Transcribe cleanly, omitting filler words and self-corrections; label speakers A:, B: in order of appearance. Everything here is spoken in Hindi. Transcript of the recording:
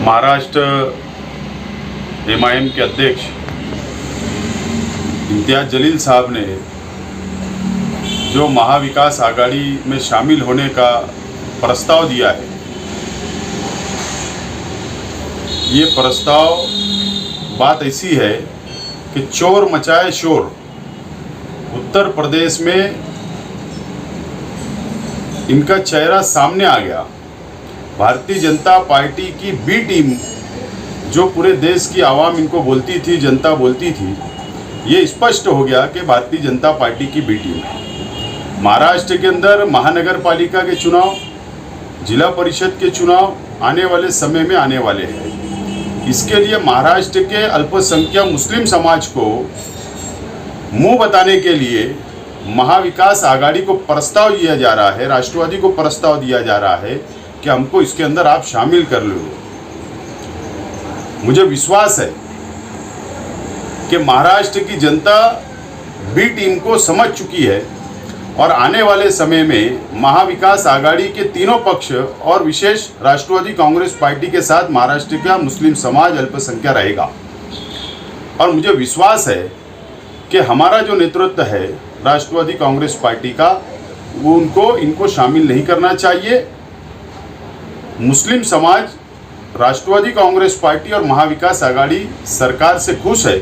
A: महाराष्ट्र एमआईएम के अध्यक्ष इम्तियाज जलील साहब ने जो महाविकास आघाड़ी में शामिल होने का प्रस्ताव दिया है, ये प्रस्ताव बात ऐसी है कि चोर मचाए शोर। उत्तर प्रदेश में इनका चेहरा सामने आ गया। भारतीय जनता पार्टी की बी टीम, जो पूरे देश की आवाम इनको बोलती थी, जनता बोलती थी, ये स्पष्ट हो गया कि भारतीय जनता पार्टी की बी टीम है। महाराष्ट्र के अंदर महानगर पालिका के चुनाव, जिला परिषद के चुनाव आने वाले समय में आने वाले हैं। इसके लिए महाराष्ट्र के अल्पसंख्यक मुस्लिम समाज को मुंह बताने के लिए महाविकास आघाड़ी को प्रस्ताव दिया जा रहा है, राष्ट्रवादी को प्रस्ताव दिया जा रहा है कि हमको इसके अंदर आप शामिल कर लो। मुझे विश्वास है कि महाराष्ट्र की जनता बी टीम को समझ चुकी है और आने वाले समय में महाविकास आघाड़ी के तीनों पक्ष और विशेष राष्ट्रवादी कांग्रेस पार्टी के साथ महाराष्ट्र का मुस्लिम समाज अल्पसंख्यक रहेगा। और मुझे विश्वास है कि हमारा जो नेतृत्व है राष्ट्रवादी कांग्रेस पार्टी का, वो इनको शामिल नहीं करना चाहिए। मुस्लिम समाज राष्ट्रवादी कांग्रेस पार्टी और महाविकास आघाड़ी सरकार से खुश है।